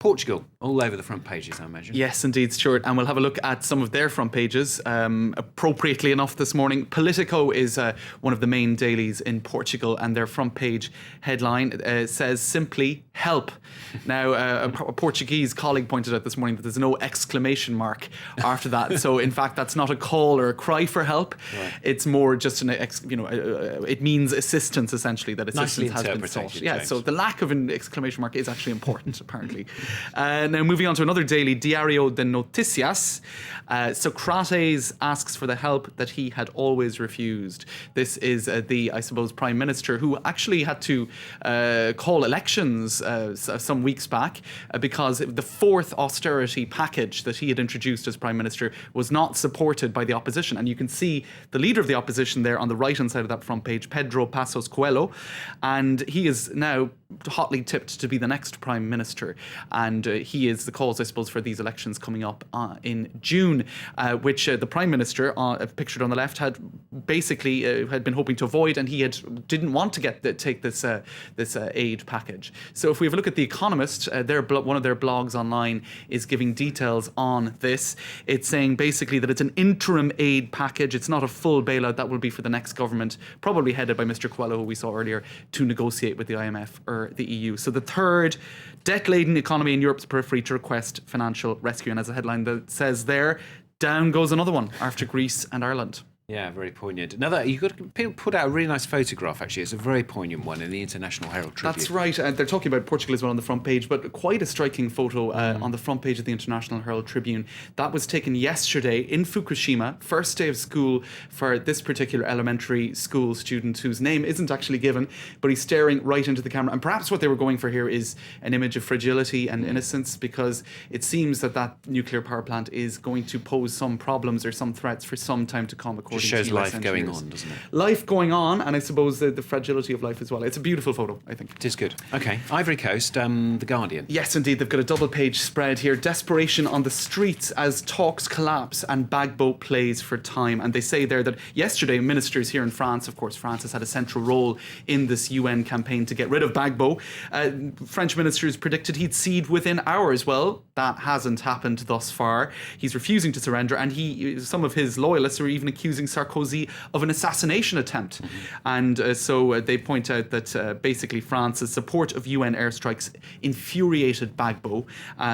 Portugal, all over the front pages, I imagine. Yes, indeed, Stuart. And we'll have a look at some of their front pages. Appropriately enough this morning, Politico is one of the main dailies in Portugal, and their front page headline says simply, help. Now, a Portuguese colleague pointed out this morning that there's no exclamation mark after that. So, in fact, that's not a call or a cry for help. Right. It's more just it means assistance, essentially, that assistance has been sought. Yeah, James. So the lack of an exclamation mark is actually important, apparently. Now moving on to another daily, Diario de Noticias. Socrates asks for the help that he had always refused. This is the Prime Minister who actually had to call elections some weeks back because the fourth austerity package that he had introduced as Prime Minister was not supported by the opposition. And you can see the leader of the opposition there on the right-hand side of that front page, Pedro Passos Coelho, and he is now hotly tipped to be the next Prime Minister. And he is the cause, I suppose, for these elections coming up in June, which the Prime Minister, pictured on the left, had basically had been hoping to avoid, and he didn't want to take this aid package. So if we have a look at The Economist, one of their blogs online is giving details on this. It's saying basically that it's an interim aid package. It's not a full bailout. That will be for the next government, probably headed by Mr. Coelho, who we saw earlier, to negotiate with the IMF or the EU. So the third debt-laden economy in Europe's periphery to request financial rescue. And as a headline that says there, down goes another one after Greece and Ireland. Yeah, very poignant. People put out a really nice photograph, actually. It's a very poignant one in the International Herald Tribune. That's right. They're talking about Portugal as well on the front page, but quite a striking photo on the front page of the International Herald Tribune. That was taken yesterday in Fukushima, first day of school for this particular elementary school student whose name isn't actually given, but he's staring right into the camera. And perhaps what they were going for here is an image of fragility and innocence, because it seems that nuclear power plant is going to pose some problems or some threats for some time to come, according shows life going on, doesn't it? Life going on, and I suppose the fragility of life as well. It's a beautiful photo, I think. It is good. Okay, Ivory Coast, The Guardian. Yes, indeed. They've got a double-page spread here. Desperation on the streets as talks collapse and Gbagbo plays for time. And they say there that yesterday, ministers here in France, of course, France has had a central role in this UN campaign to get rid of Gbagbo. French ministers predicted he'd cede within hours. Well, that hasn't happened thus far. He's refusing to surrender, and some of his loyalists are even accusing Sarkozy of an assassination attempt. And so they point out that basically France's support of UN airstrikes infuriated Gbagbo,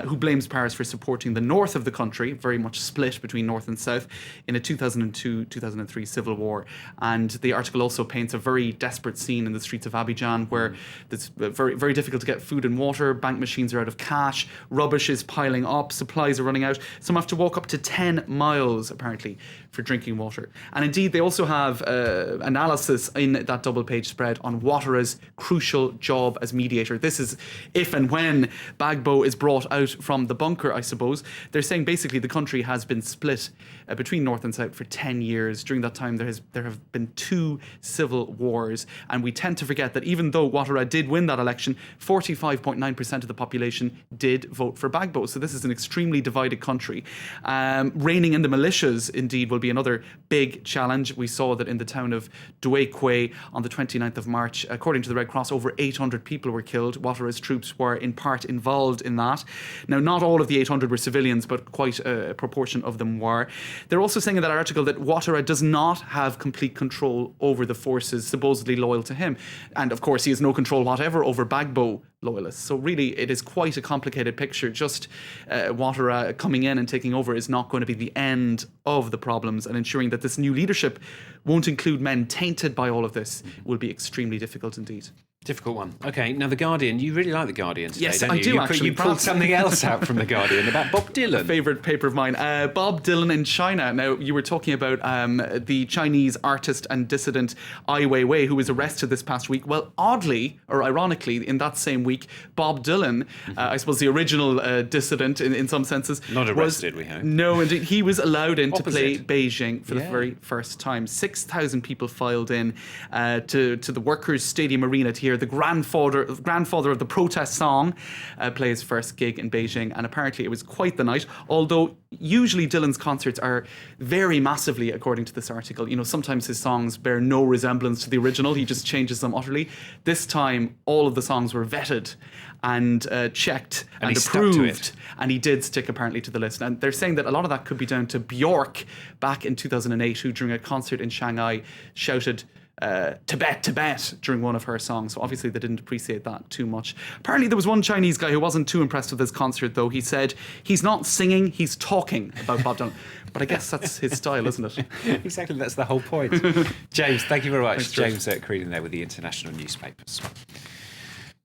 who blames Paris for supporting the north of the country, very much split between north and south, in a 2002-2003 civil war. And the article also paints a very desperate scene in the streets of Abidjan, where it's very, very difficult to get food and water, bank machines are out of cash, rubbish is piling up, supplies are running out. Some have to walk up to 10 miles, apparently, for drinking water. And indeed, they also have analysis in that double-page spread on Ouattara's crucial job as mediator. This is if and when Gbagbo is brought out from the bunker, I suppose. They're saying basically the country has been split between north and south for 10 years. During that time, there have been 2 civil wars. And we tend to forget that even though Ouattara did win that election, 45.9% of the population did vote for Gbagbo. So this is an extremely divided country. Reining in the militias, indeed, will be another big challenge. We saw that in the town of Douekwe on the 29th of March, according to the Red Cross, over 800 people were killed. Ouattara's troops were in part involved in that. Now, not all of the 800 were civilians, but quite a proportion of them were. They're also saying in that article that Ouattara does not have complete control over the forces supposedly loyal to him. And of course, he has no control whatever over Gbagbo loyalists. So really, it is quite a complicated picture. Just Ouattara coming in and taking over is not going to be the end of the problems, and ensuring that this new leadership won't include men tainted by all of this will be extremely difficult indeed. Difficult one. Okay, now The Guardian. You really like The Guardian today, yes, don't you? I do, actually. You pulled something else out from The Guardian about Bob Dylan. Favourite paper of mine. Bob Dylan in China. Now, you were talking about the Chinese artist and dissident Ai Weiwei, who was arrested this past week. Well, oddly, or ironically, in that same week, Bob Dylan, I suppose the original dissident in some senses. Not arrested, we hope. No, indeed. He was allowed in to play Beijing for the very first time. 6,000 people filed in to the Workers' Stadium Arena to hear here, the grandfather of the protest song, play his first gig in Beijing, and apparently it was quite the night. Although usually Dylan's concerts are vary massively, according to this article. You know, sometimes his songs bear no resemblance to the original; he just changes them utterly. This time, all of the songs were vetted and checked and he stuck to approved, it. and he did stick apparently to the list. And they're saying that a lot of that could be down to Bjork back in 2008, who during a concert in Shanghai shouted Tibet, Tibet during one of her songs. So obviously they didn't appreciate that too much. Apparently there was one Chinese guy who wasn't too impressed with his concert, though. He said he's not singing, he's talking about Bob Dylan. But I guess that's his style, isn't it? Exactly, that's the whole point. James, thank you very much. Thanks, George. James Creedon there with the international newspapers.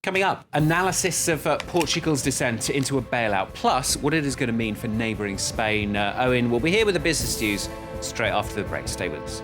Coming up, analysis of Portugal's descent into a bailout, plus what it is going to mean for neighbouring Spain. Owen will be here with the business news straight after the break. Stay with us.